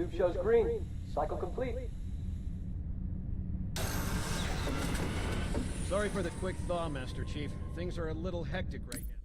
Tube shows green. Cycle complete. Sorry for the quick thaw, Master Chief. Things are a little hectic right now.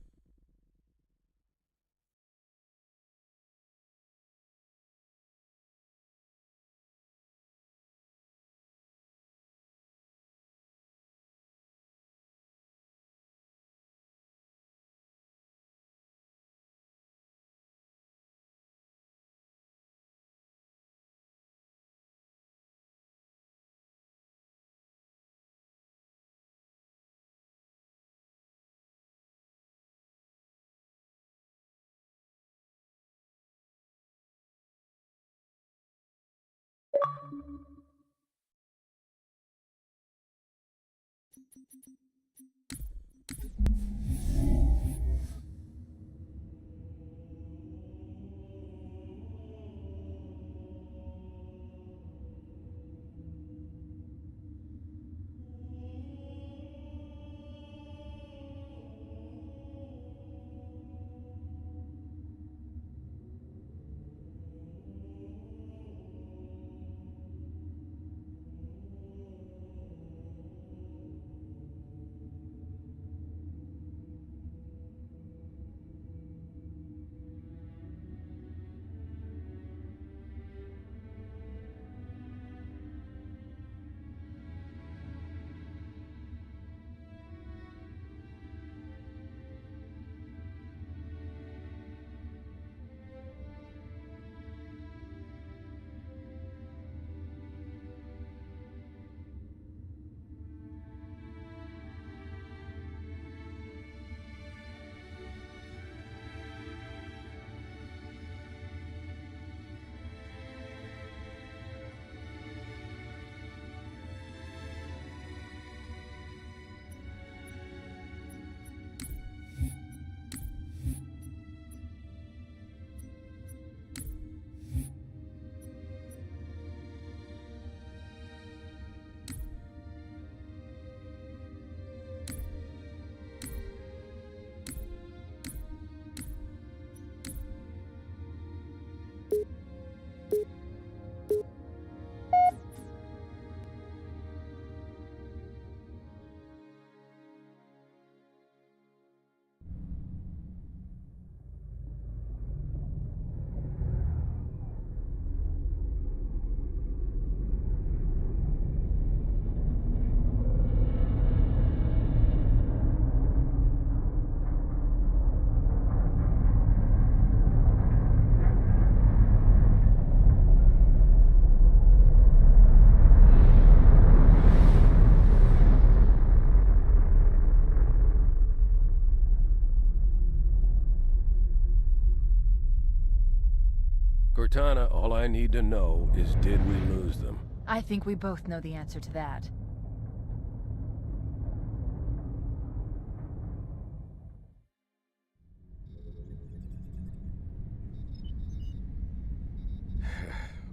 Cortana, all I need to know is, did we lose them? I think we both know the answer to that.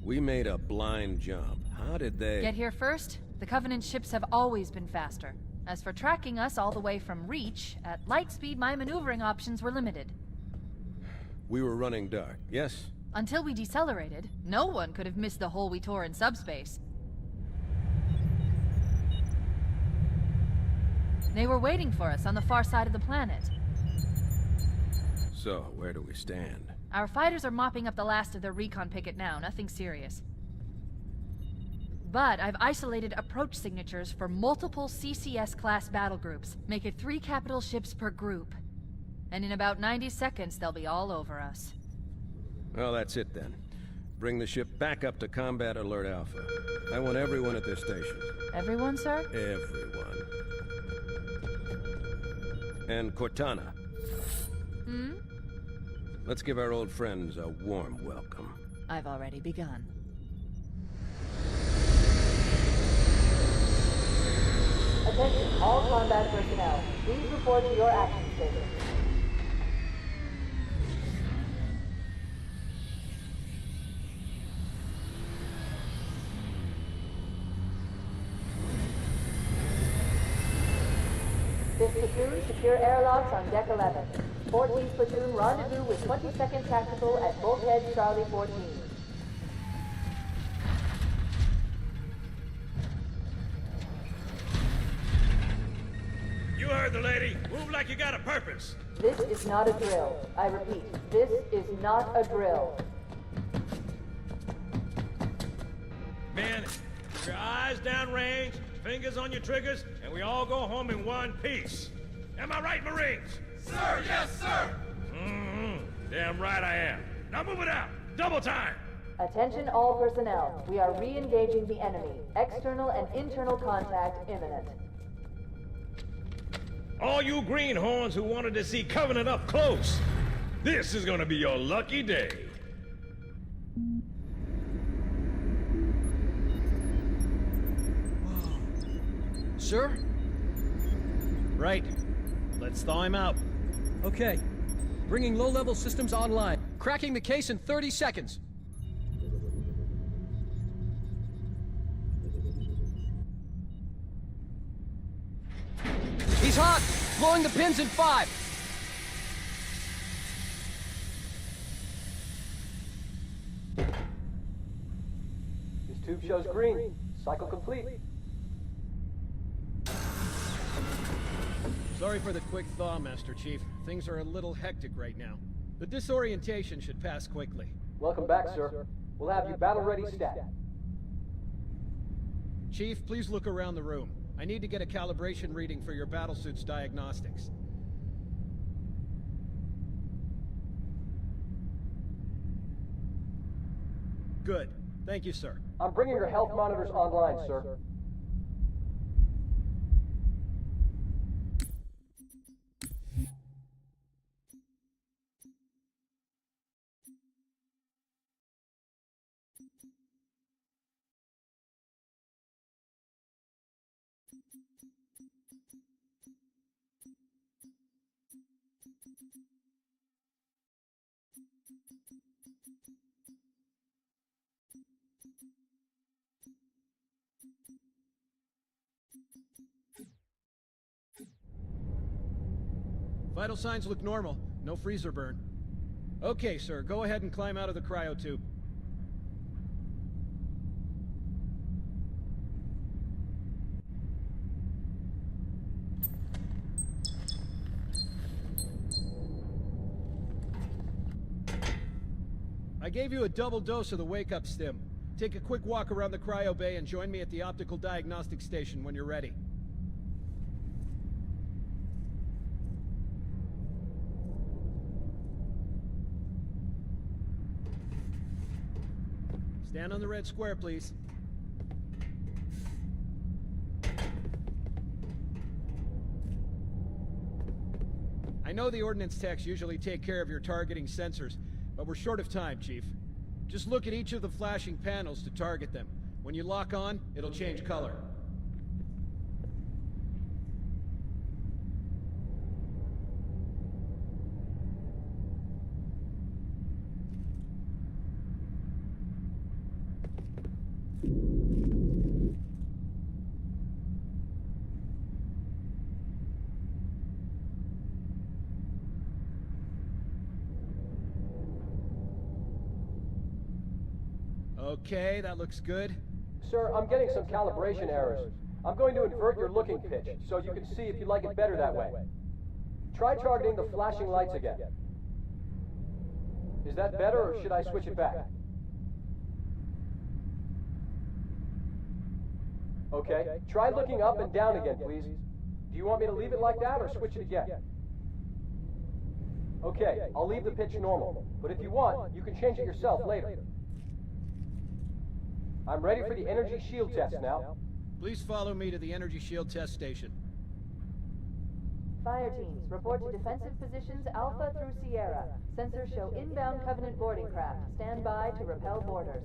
We made a blind jump. How did they... Get here first? The Covenant ships have always been faster. As for tracking us all the way from Reach, at light speed my maneuvering options were limited. We were running dark, yes? Until we decelerated, no one could have missed the hole we tore in subspace. They were waiting for us on the far side of the planet. So, where do we stand? Our fighters are mopping up the last of their recon picket now, nothing serious. But I've isolated approach signatures for multiple CCS-class battle groups. Make it 3 capital ships per group. And in about 90 seconds, they'll be all over us. Well, that's it then. Bring the ship back up to Combat Alert Alpha. I want everyone at their stations. Everyone, sir? Everyone. And Cortana. Hmm? Let's give our old friends a warm welcome. I've already begun. Attention, all combat personnel. Please report to your action station. Fifth platoon, secure airlocks on deck 11. 14th platoon, rendezvous with 22nd Tactical at Bulkhead Charlie 14. You heard the lady. Move like you got a purpose. This is not a drill. I repeat, this is not a drill. Men, your eyes downrange, fingers on your triggers, and we all go home in one piece. Am I right, Marines? Sir, yes, sir! Damn right I am. Now move it out. Double time. Attention all personnel. We are re-engaging the enemy. External and internal contact imminent. All you greenhorns who wanted to see Covenant up close, this is gonna be your lucky day. Sir? Right. Let's thaw him out. Okay. Bringing low-level systems online. Cracking the case in 30 seconds. He's hot! Blowing the pins in 5! This tube shows green. Cycle complete. Sorry for the quick thaw, Master Chief. Things are a little hectic right now. The disorientation should pass quickly. Welcome back, sir. We'll have you battle-ready stat. Chief, please look around the room. I need to get a calibration reading for your battlesuit's diagnostics. Good. Thank you, sir. I'm bringing your health monitors online, sir. Vital signs look normal. No freezer burn. Okay, sir. Go ahead and climb out of the cryo tube. I gave you a double dose of the wake-up stim. Take a quick walk around the cryo bay and join me at the optical diagnostic station when you're ready. Stand on the red square, please. I know the ordnance techs usually take care of your targeting sensors, but we're short of time, Chief. Just look at each of the flashing panels to target them. When you lock on, it'll change color. Okay, that looks good. Sir, I'm getting some calibration errors. I'm going to invert your looking pitch, so you can see if you like it better that way. Try targeting the flashing lights again. Is that better, or should I switch it back? Okay, try looking up and down again, please. Do you want me to leave it like that, or switch it again? Okay, I'll leave the pitch normal, but if you want, you can change it yourself later. I'm ready for the energy shield test now. Please follow me to the energy shield test station. Fire teams, report to defensive positions Alpha through Sierra. Sensors show inbound Covenant boarding craft. Stand by to repel boarders.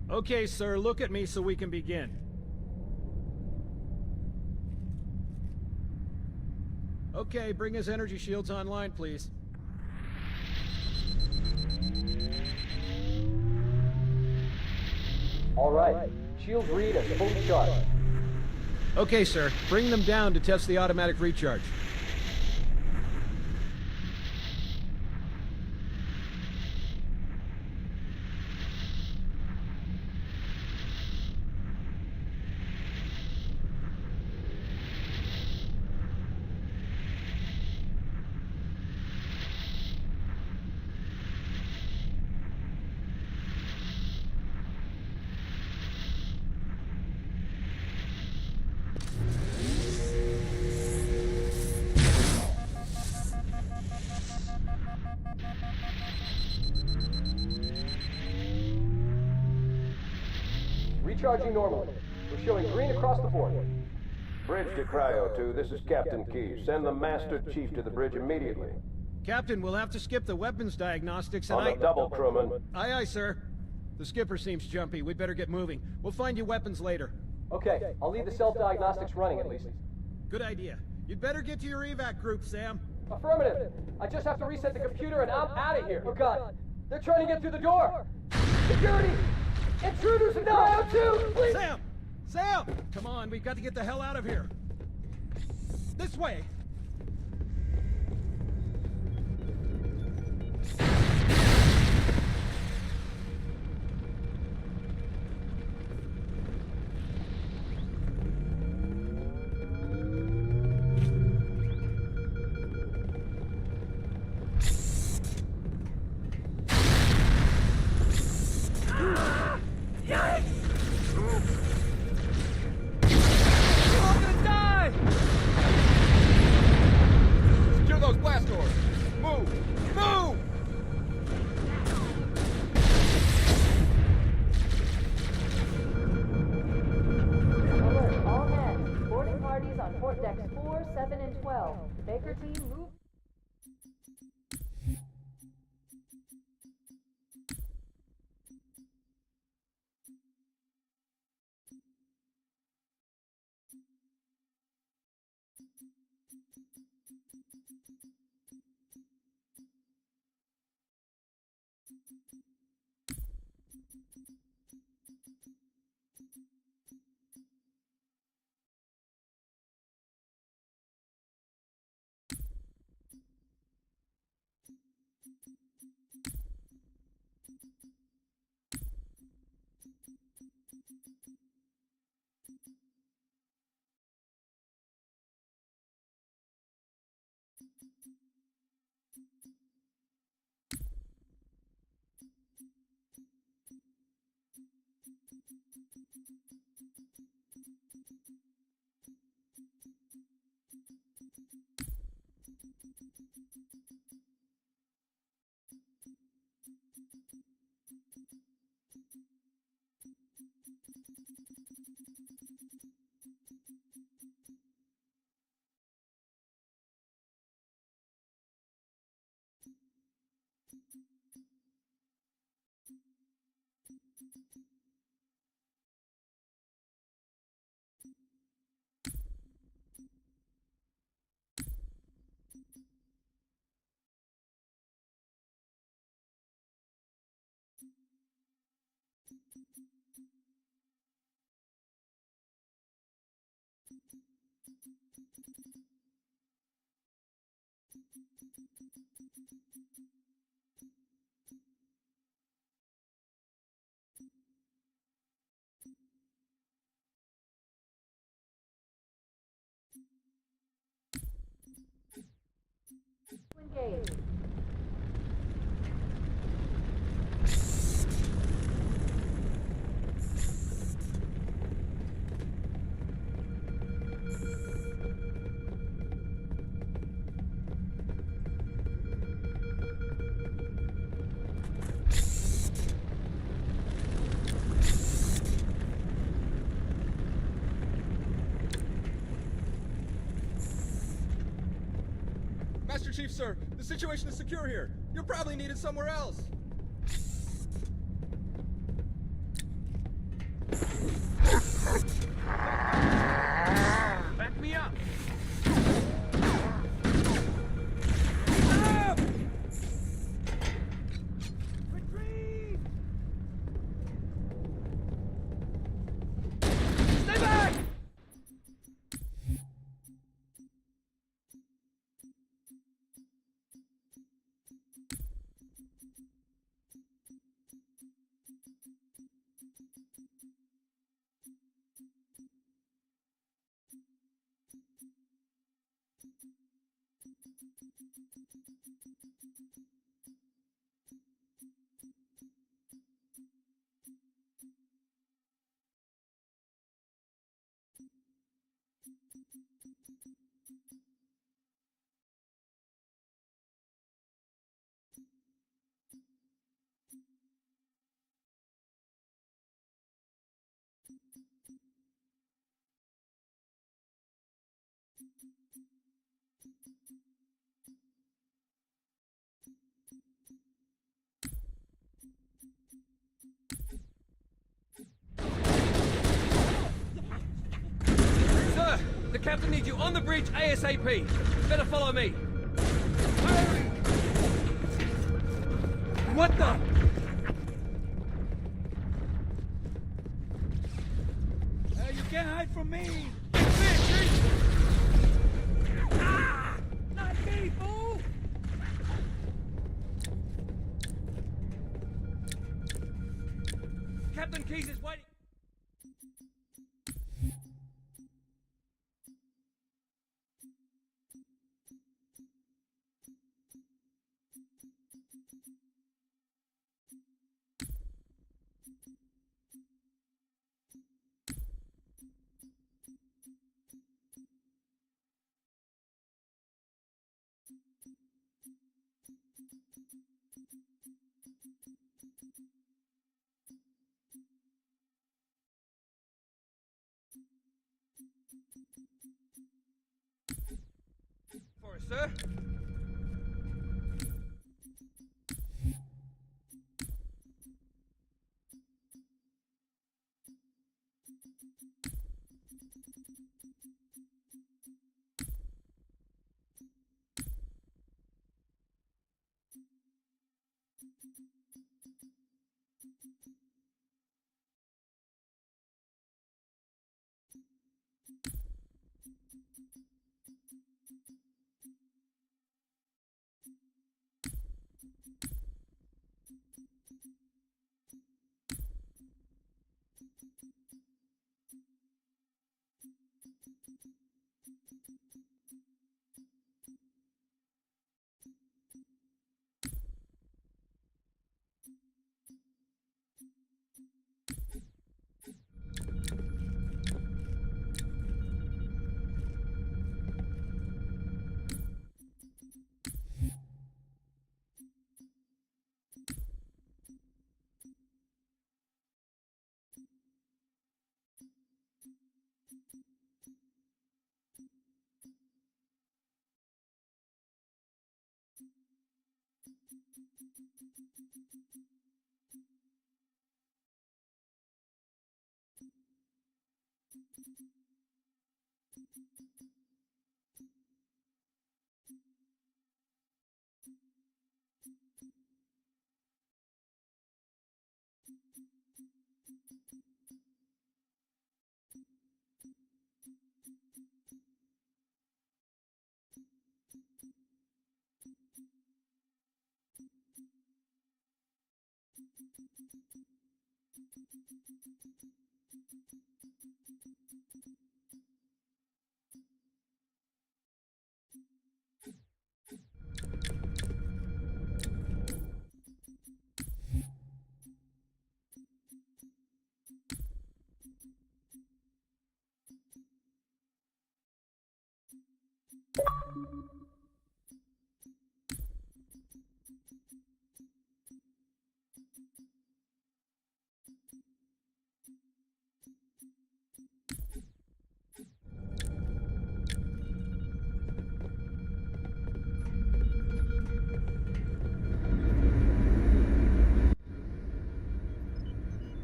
Okay, sir, look at me so we can begin. Okay, bring his energy shields online, please. All right, shields read as fully charged. Okay, sir, bring them down to test the automatic recharge. Recharging normally. We're showing green across the board. Bridge to Cryo 2, this is Captain Key. Send the Master Chief to the bridge immediately. Captain, we'll have to skip the weapons diagnostics and On the double, crewman. Aye, aye, sir. The skipper seems jumpy. We'd better get moving. We'll find you weapons later. Okay, I'll leave the self-diagnostics running at least. Good idea. You'd better get to your evac group, Sam. Affirmative. I just have to reset the computer and I'm out of here. Oh God, they're trying to get through the door. Security! Intruders in Cryo 2, please! Sam! Sam! Come on, we've got to get the hell out of here. This way! Decks 4, 7, and 12. Baker team, move. engaged. Master Chief, sir, the situation is secure here. You're probably needed somewhere else. Back me up! Retreat! Stay back! Sir, the captain needs you on the bridge ASAP. Better follow me. Hurry! What the? You can't hide from me! Not me, fool! Captain Keyes is waiting. For us, sir.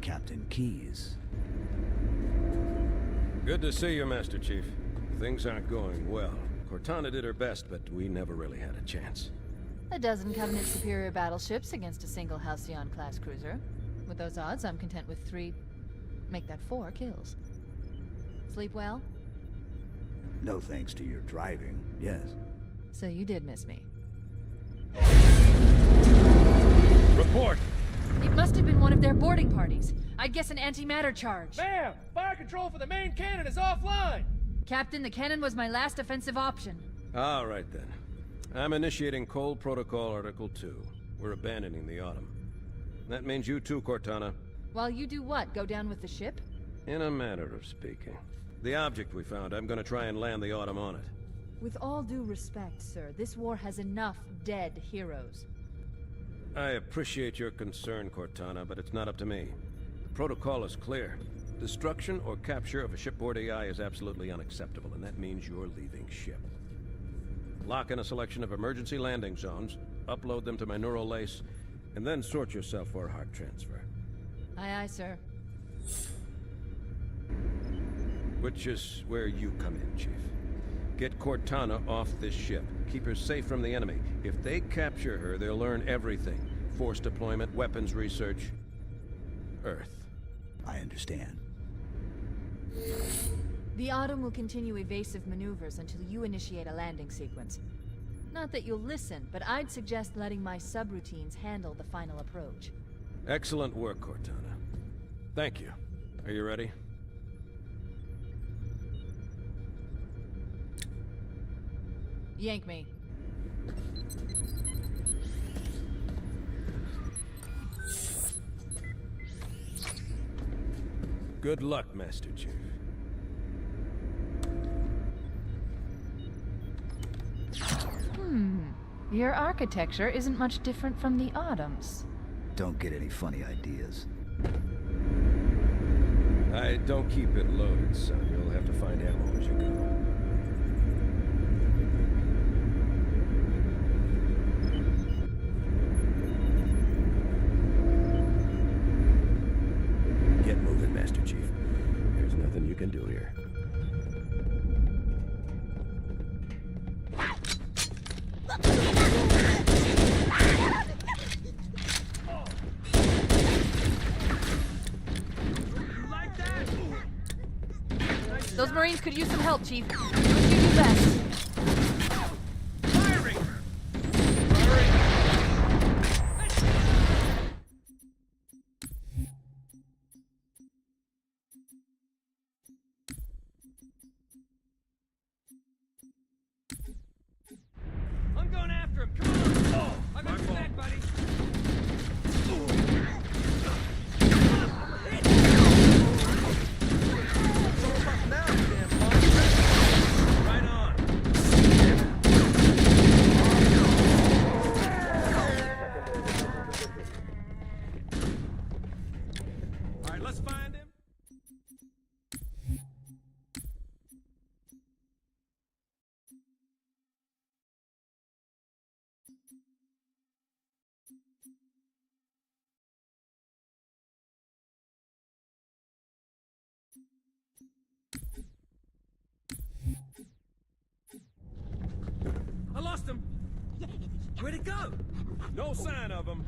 Captain Keyes. Good to see you, Master Chief. Things aren't going well. Cortana did her best, but we never really had a chance. A dozen Covenant superior battleships against a single Halcyon-class cruiser. With those odds, I'm content with 3... make that 4 kills. Sleep well? No thanks to your driving, yes. So you did miss me. Report! It must have been one of their boarding parties. I'd guess an antimatter charge. Ma'am! Fire control for the main cannon is offline! Captain, the cannon was my last offensive option. All right, then. I'm initiating Cold Protocol Article 2. We're abandoning the Autumn. That means you too, Cortana. While you do what? Go down with the ship? In a manner of speaking. The object we found, I'm gonna try and land the Autumn on it. With all due respect, sir, this war has enough dead heroes. I appreciate your concern, Cortana, but it's not up to me. The protocol is clear. Destruction or capture of a shipboard AI is absolutely unacceptable, and that means you're leaving ship. Lock in a selection of emergency landing zones, upload them to my neural lace, and then sort yourself for a heart transfer. Aye, aye, sir. Which is where you come in, Chief. Get Cortana off this ship. Keep her safe from the enemy. If they capture her, they'll learn everything. Force deployment, weapons research. Earth. I understand. The Autumn will continue evasive maneuvers until you initiate a landing sequence. Not that you'll listen, but I'd suggest letting my subroutines handle the final approach. Excellent work, Cortana. Thank you. Are you ready? Yank me. Good luck, Master Chief. Your architecture isn't much different from the Autumn's. Don't get any funny ideas. I don't keep it loaded, son. You'll have to find ammo as you go. Get moving, Master Chief. There's nothing you can do here. Those Marines could use some help, Chief. Do what you do best. Firing! I'm going after him, come on! Oh, I got your back, buddy! Right on! Alright, let's find him. I lost him! Where'd it go? No sign of him.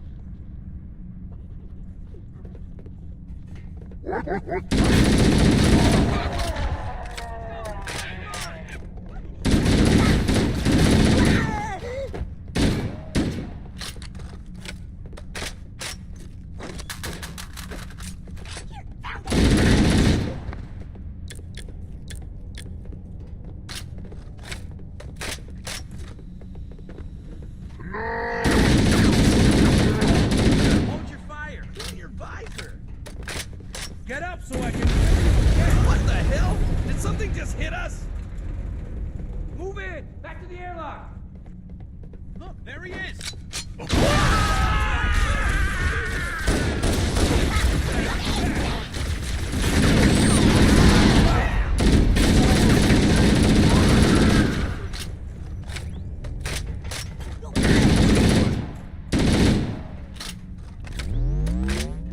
Hold your fire. Clean your visor. Get up so I can... What the hell? Did something just hit us? Move in! Back to the airlock! Look, there he is.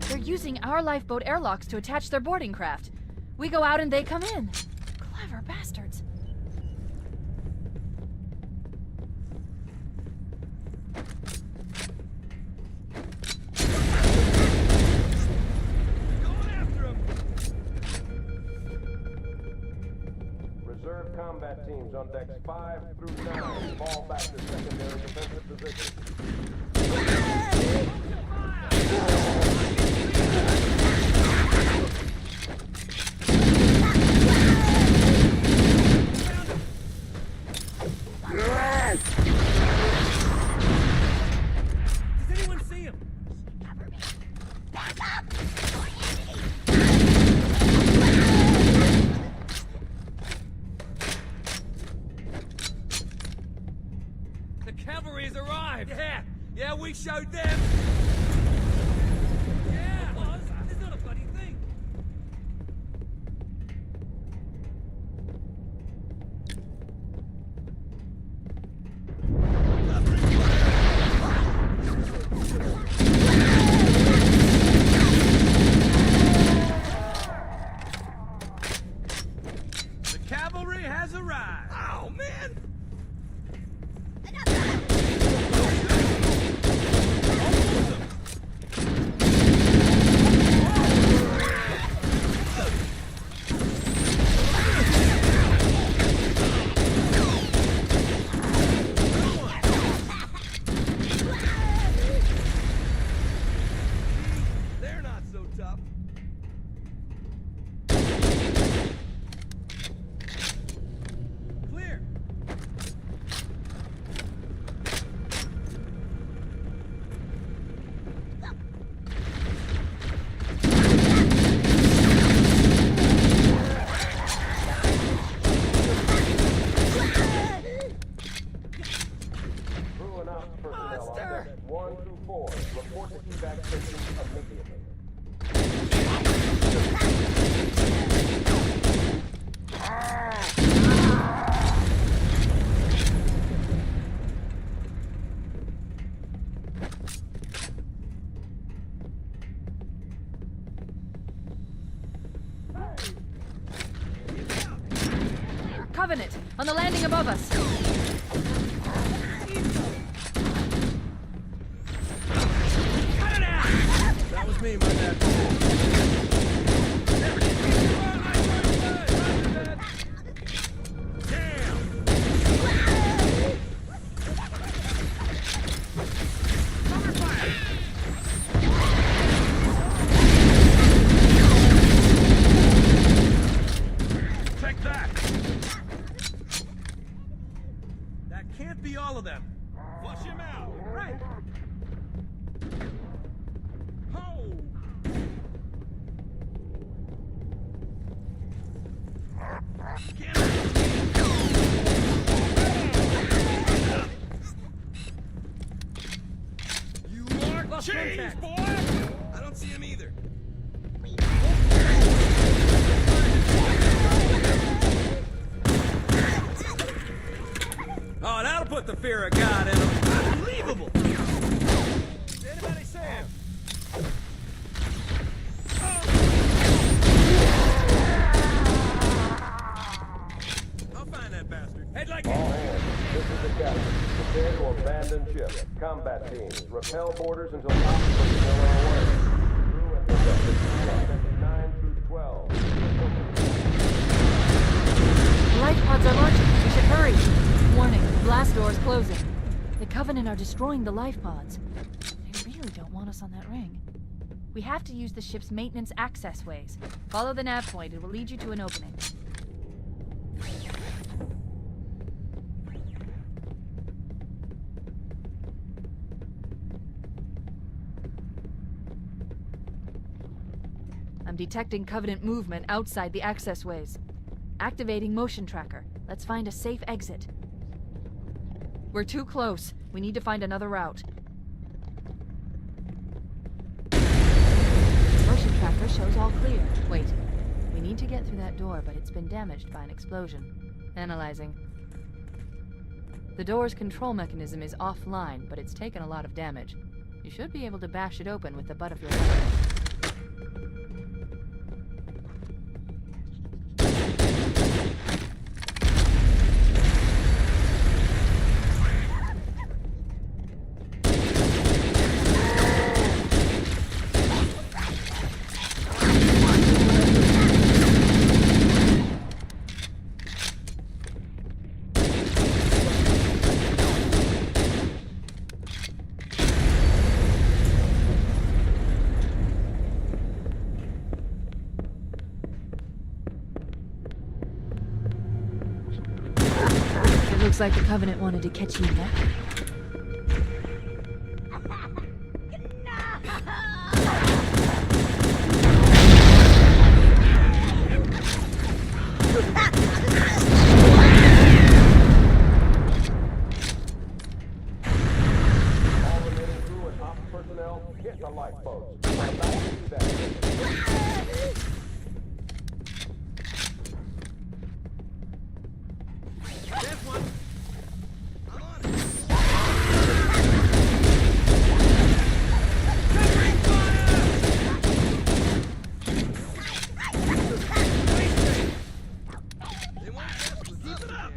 They're using our lifeboat airlocks to attach their boarding craft. We go out and they come in. Clever bastards. Reserve combat teams on decks 5 through 9 fall back to secondary defensive positions. Does anyone see him? The cavalry has arrived! Yeah, we showed them! Yeah, boss! It's not a bloody thing! The cavalry has arrived. Oh, man! They're not so tough. Clear. Crew and ops personnel on decks 1 through 4 report to evac stations immediately. Covenant, on the landing above us. That was me, my bad. Take that. That can't be all of them. Flush him out. Right. Oh. You are Lost cheese, contact. boy. I don't see him either. Oh, that'll put the fear of God in him. Unbelievable! Did anybody see him? I'll find that bastard. Head like All hands, this is the captain. Prepare to abandon ship. Combat teams, repel boarders until ops personnel are away. Crew and decks 9 through 12. The life pods are launching. We should hurry. Warning, blast doors closing. The Covenant are destroying the life pods. They really don't want us on that ring. We have to use the ship's maintenance access ways. Follow the nav point. It will lead you to an opening. I'm detecting Covenant movement outside the access ways. Activating motion tracker. Let's find a safe exit. We're too close. We need to find another route. Motion tracker shows all clear. Wait. We need to get through that door, but it's been damaged by an explosion. Analyzing. The door's control mechanism is offline, but it's taken a lot of damage. You should be able to bash it open with the butt of your weapon. Looks like the Covenant wanted to catch you napping. All remaining crew and ops personnel, hit the lifeboats. Back to that. There's one. I'm on it. Covering fire! They won't test us. Keep it up.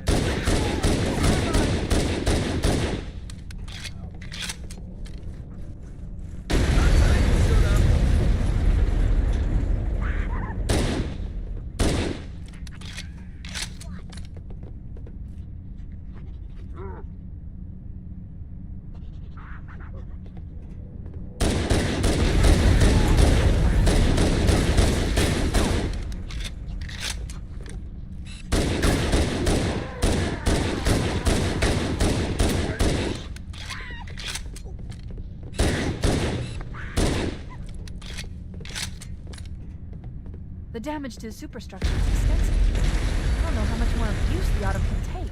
The damage to the superstructure is extensive. I don't know how much more abuse the Autumn can take.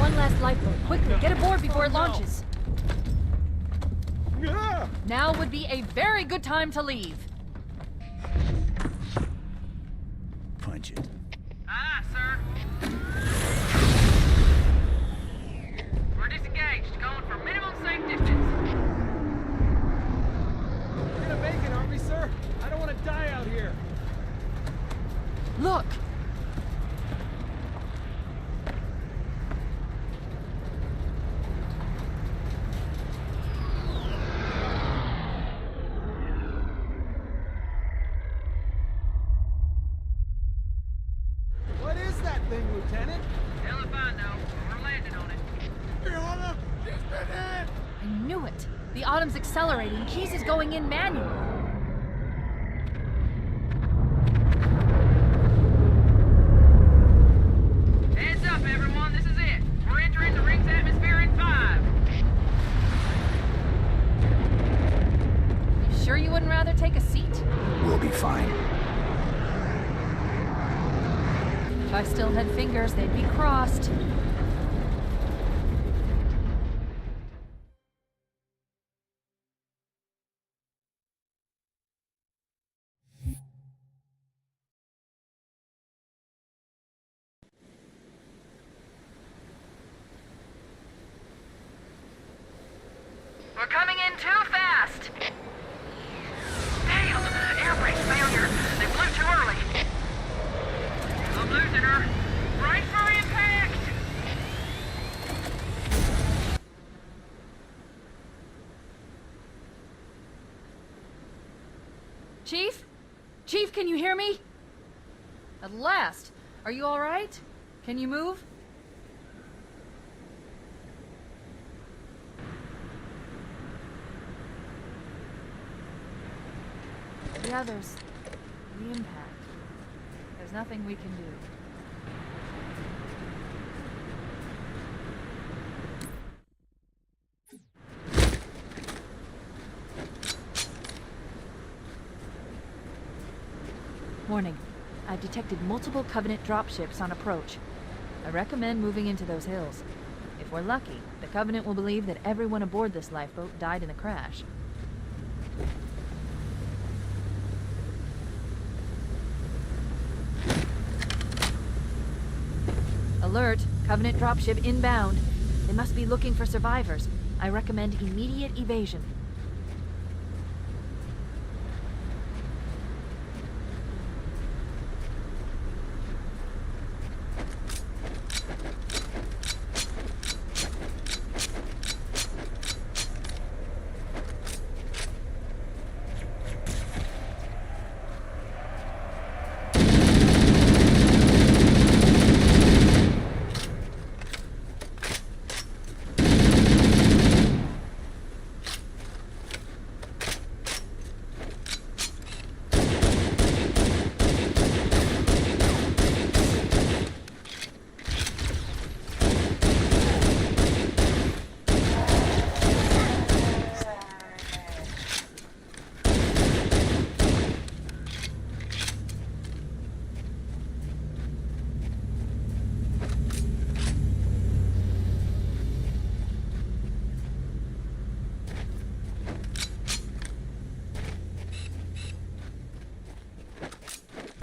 One last lifeboat. Quickly, get aboard before it launches. Now would be a very good time to leave. Punch it. Aye, sir. We're disengaged, going for minimum safe distance. We're gonna make it, aren't we, sir? I don't want to die out here. Look! What is that thing, Lieutenant? Hell if I know, but we're landing on it. I knew it! The Autumn's accelerating. Keys is going in manually. Heads up, everyone, this is it. We're entering the ring's atmosphere in 5. You sure you wouldn't rather take a seat? We'll be fine. If I still had fingers, they'd be crossed. We're coming in too fast. Damn, air brake failure. They blew too early. I'm losing her. Brace for impact. Chief? Chief, can you hear me? At last. Are you all right? Can you move? The others. The impact. There's nothing we can do. Warning. I've detected multiple Covenant dropships on approach. I recommend moving into those hills. If we're lucky, the Covenant will believe that everyone aboard this lifeboat died in the crash. Alert! Covenant dropship inbound. They must be looking for survivors. I recommend immediate evasion.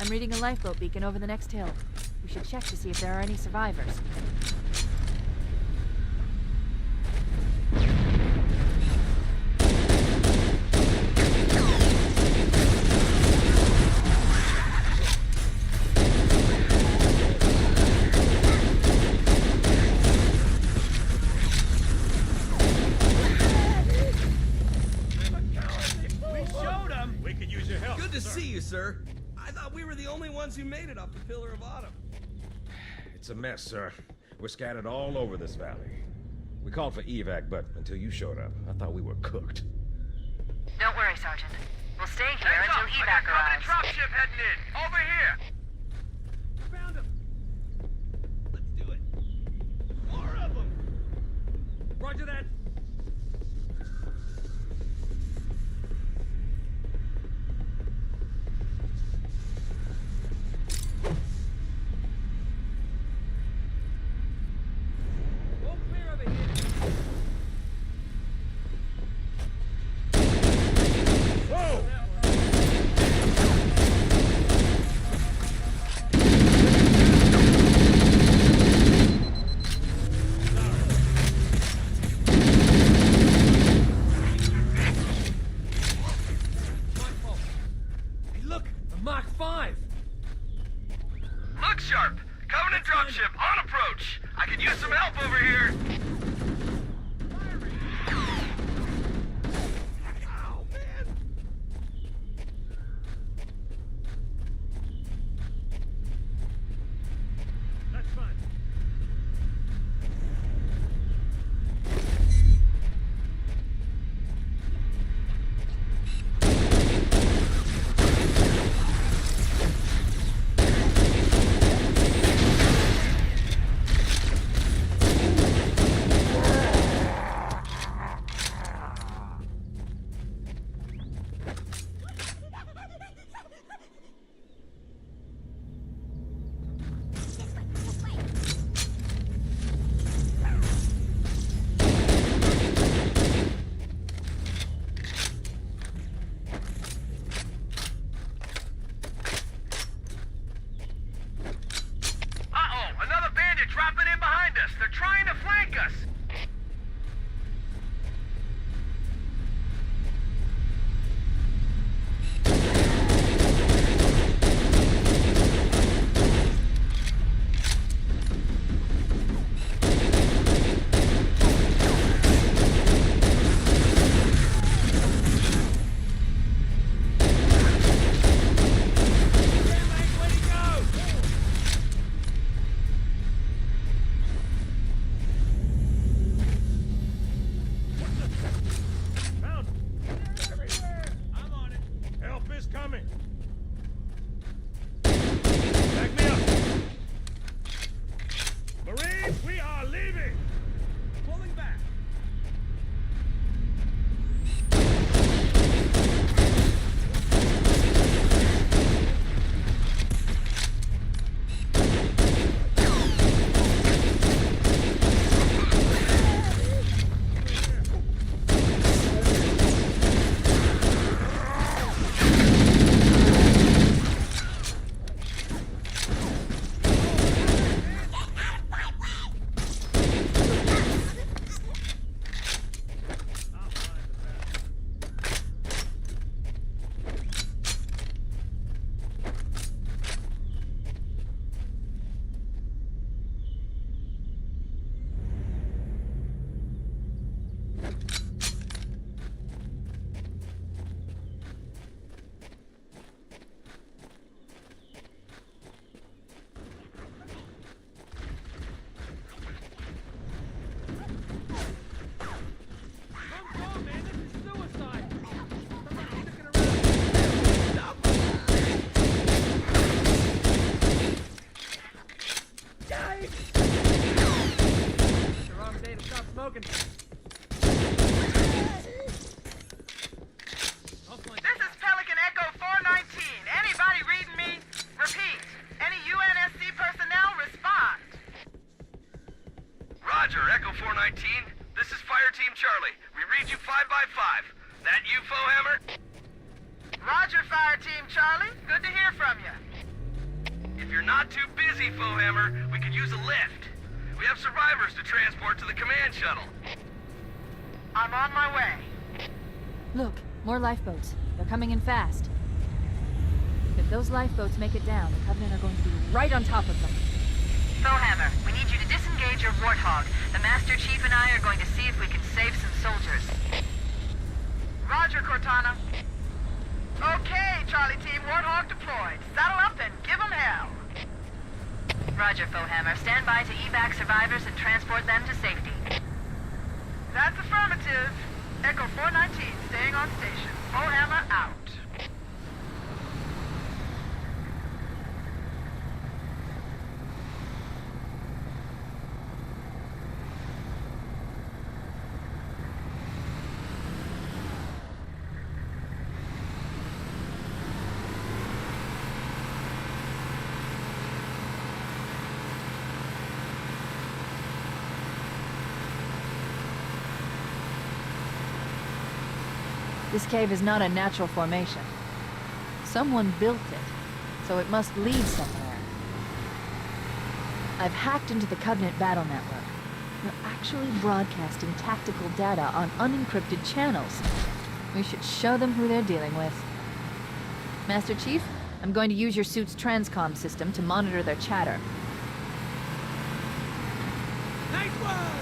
I'm reading a lifeboat beacon over the next hill. We should check to see if there are any survivors. Sir, I thought we were the only ones who made it off the Pillar of Autumn. It's a mess, sir. We're scattered all over this valley. We called for evac, but until you showed up, I thought we were cooked. Don't worry, Sergeant. We'll stay here until evac arrives. Dropship heading in. Over here. Found him. Let's do it. More of them. Roger that. Roger, Fire Team Charlie. Good to hear from you. you're not too busy, Fohammer, we could use a lift. We have survivors to transport to the command shuttle. I'm on my way. Look, more lifeboats. They're coming in fast. If those lifeboats make it down, the Covenant are going to be right on top of them. Fohammer, we need you to disengage your Warthog. The Master Chief and I are going to see if we can save some soldiers. Roger, Cortana. Okay, Charlie Team, Warthog deployed. Saddle up and give them hell. Roger, Fohammer. Stand by to evac survivors and transport them to safety. That's affirmative. Echo 419 staying on station. Fohammer out. This cave is not a natural formation. Someone built it, so it must lead somewhere. I've hacked into the Covenant battle network. They're actually broadcasting tactical data on unencrypted channels. We should show them who they're dealing with. Master Chief, I'm going to use your suit's transcom system to monitor their chatter. Nice one!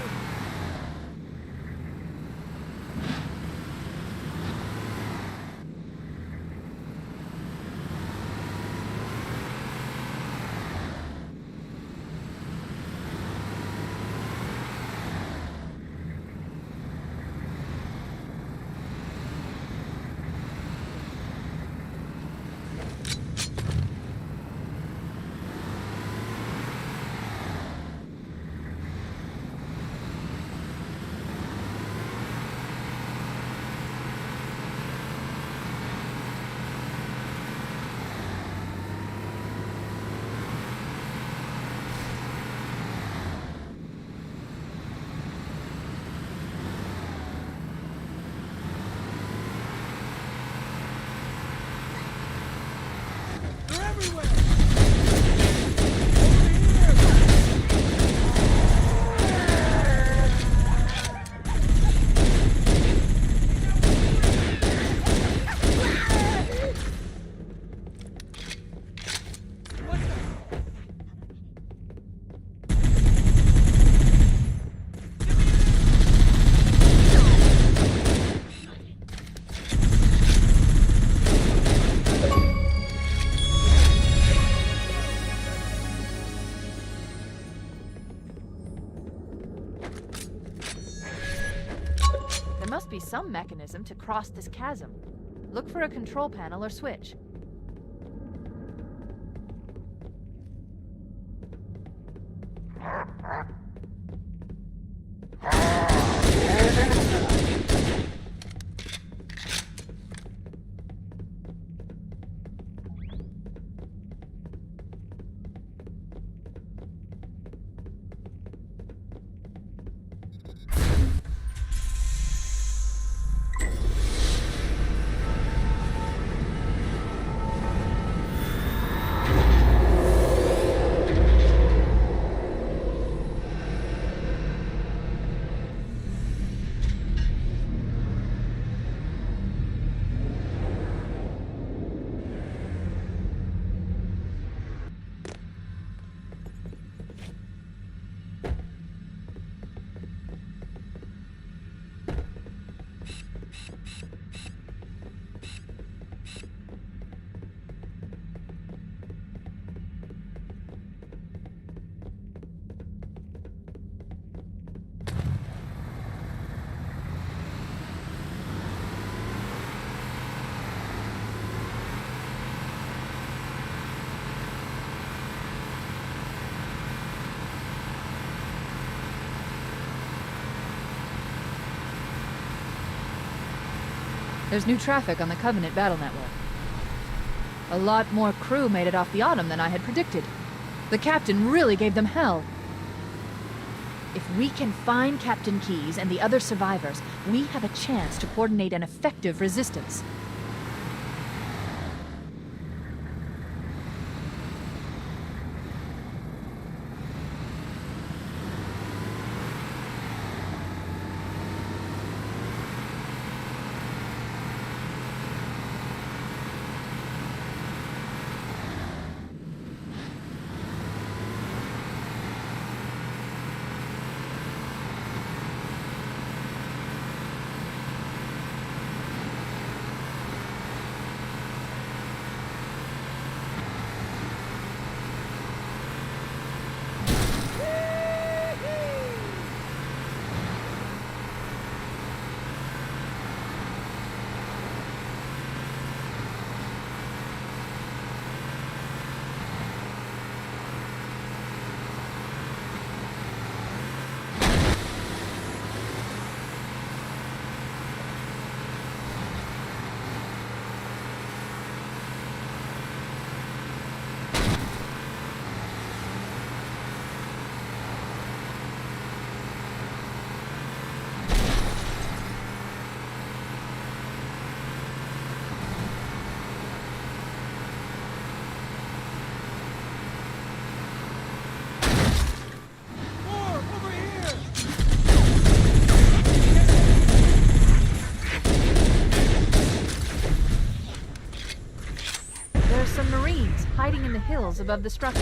There must be some mechanism to cross this chasm. Look for a control panel or switch. There's new traffic on the Covenant battle network. A lot more crew made it off the Autumn than I had predicted. The captain really gave them hell. If we can find Captain Keyes and the other survivors, we have a chance to coordinate an effective resistance. some Marines hiding in the hills above the structure.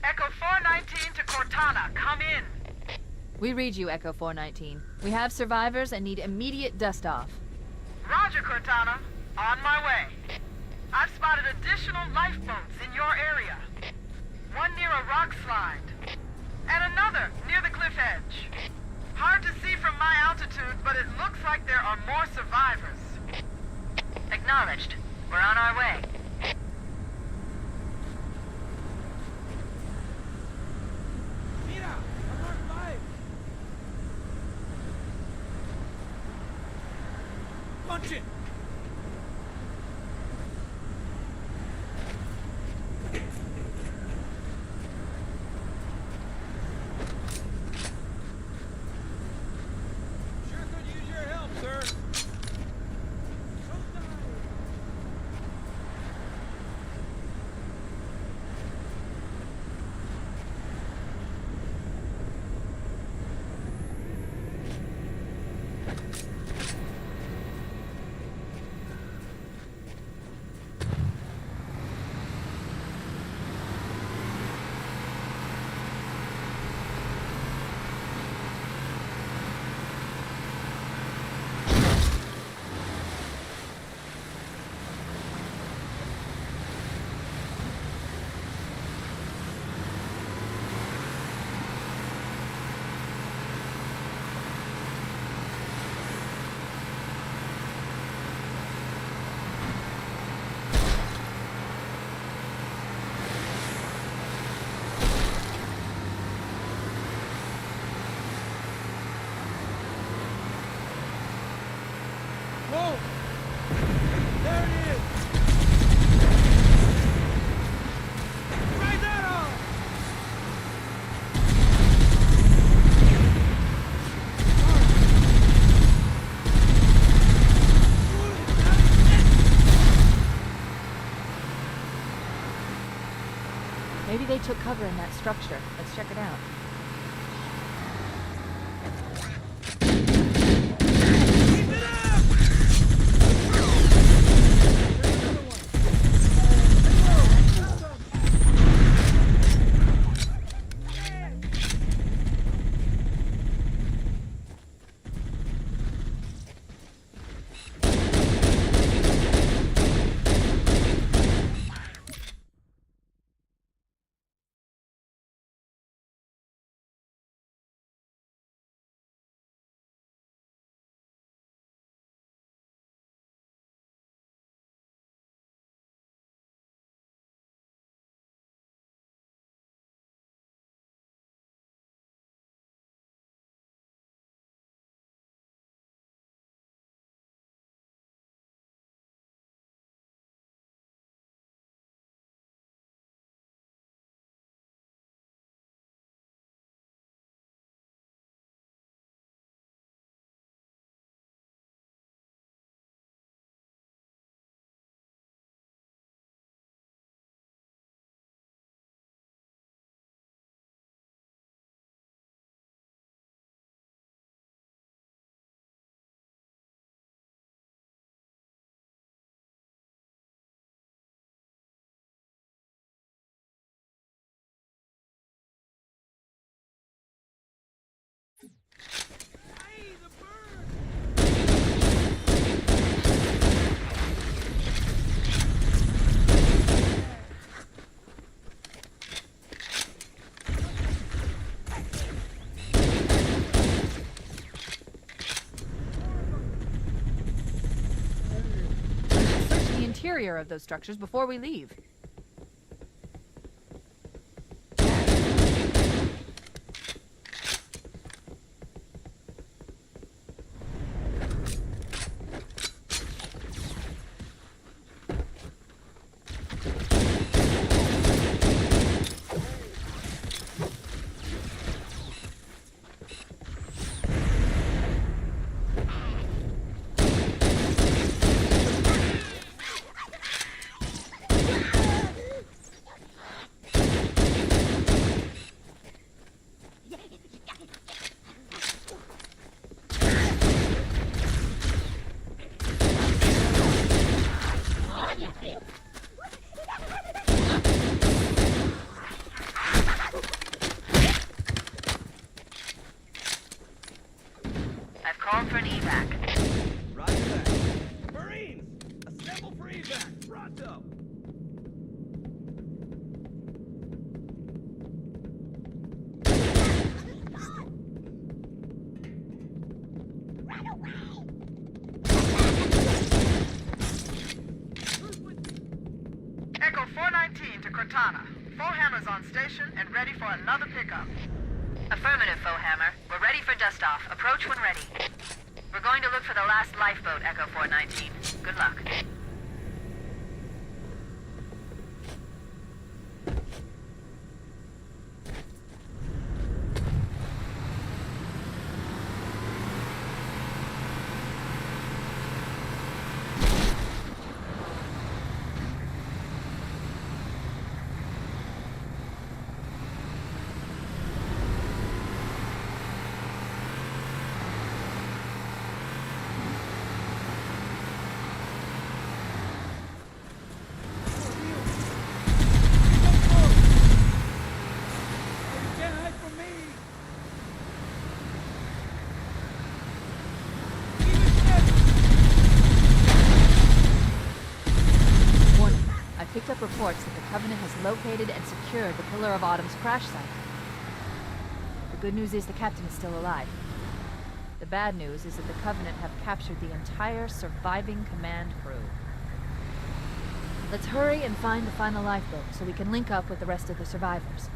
Echo 419 to Cortana, come in. We read you, Echo 419. We have survivors and need immediate dust-off. Roger, Cortana. On my way. I've spotted additional lifeboats in your area. One near a rock slide. And another near the cliff edge. Hard to see from my altitude, but it looks like there are more survivors. Acknowledged. We're on our way. Punch it! Sure could use your help, sir. Whoa! There it is! Right there! Maybe they took cover in that structure. Let's check it out. exterior of those structures before we leave. Call for an evac. Roger that. Marines! Assemble for evac! Pronto! Echo 419 to Cortana. Foehammer's on station and ready for another pickup. Affirmative, Foehammer. We're ready for dust-off. Approach when ready. We're going to look for the last lifeboat, Echo 419. Good luck. Picked up reports that the Covenant has located and secured the Pillar of Autumn's crash site. The good news is the captain is still alive. The bad news is that the Covenant have captured the entire surviving command crew. Let's hurry and find the final lifeboat so we can link up with the rest of the survivors.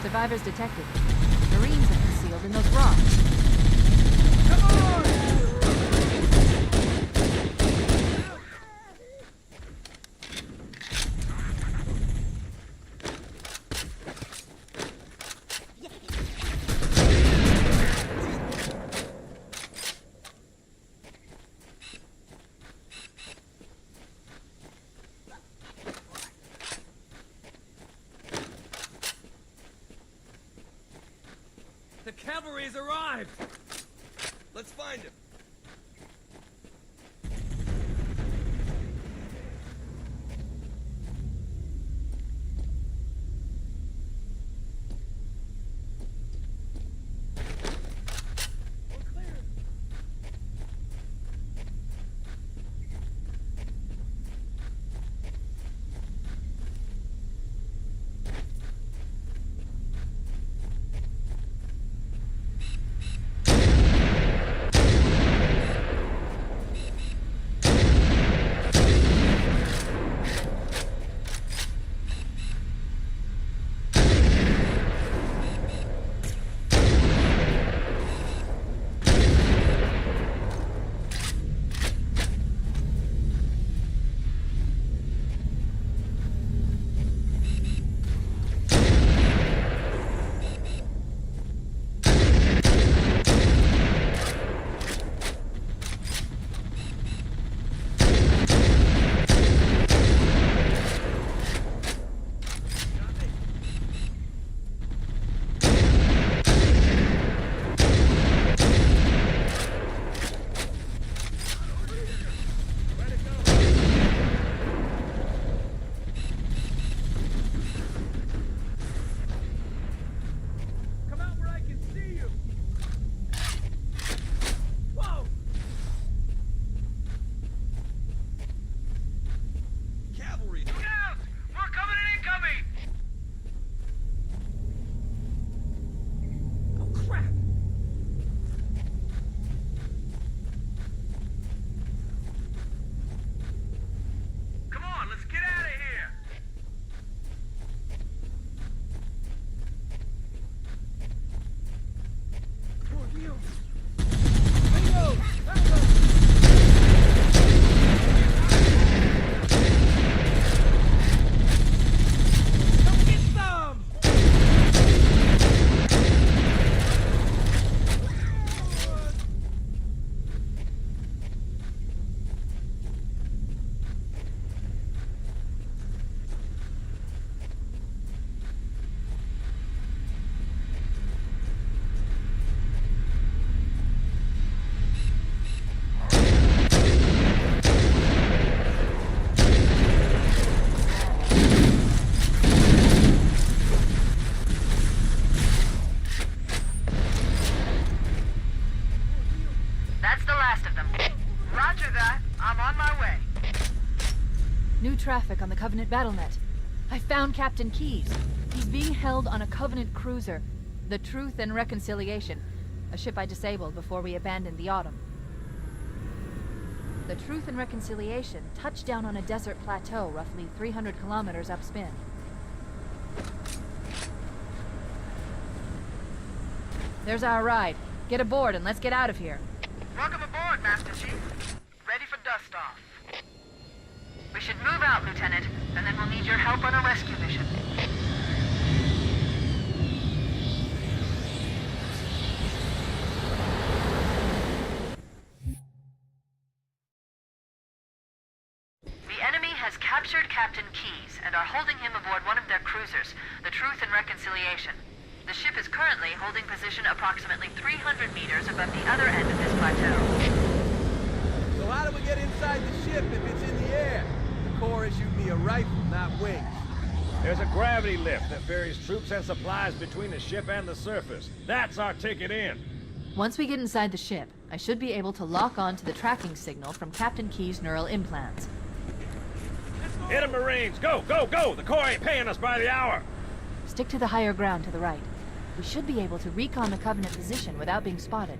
Survivors detected. Marines are concealed in those rocks. Come on! The cavalry has arrived! Let's find him. last of them. Roger that. I'm on my way. New traffic on the Covenant BattleNet. I found Captain Keyes. He's being held on a Covenant cruiser, the Truth and Reconciliation, a ship I disabled before we abandoned the Autumn. The Truth and Reconciliation touched down on a desert plateau roughly 300 kilometers upspin. There's our ride. Get aboard and let's get out of here. Welcome aboard, Master Chief. Ready for dust-off. We should move out, Lieutenant, and then we'll need your help on a rescue mission. The enemy has captured Captain Keyes and are holding him aboard one of their cruisers, the Truth and Reconciliation. The ship is currently holding position approximately 300 meters above the other end of this plateau. So how do we get inside the ship if it's in the air? The Corps issued me a rifle, not wings. There's a gravity lift that ferries troops and supplies between the ship and the surface. That's our ticket in. Once we get inside the ship, I should be able to lock on to the tracking signal from Captain Keyes' neural implants. Hit 'em, Marines! Go, go, go! The Corps ain't paying us by the hour! Stick to the higher ground to the right. We should be able to recon the Covenant position without being spotted.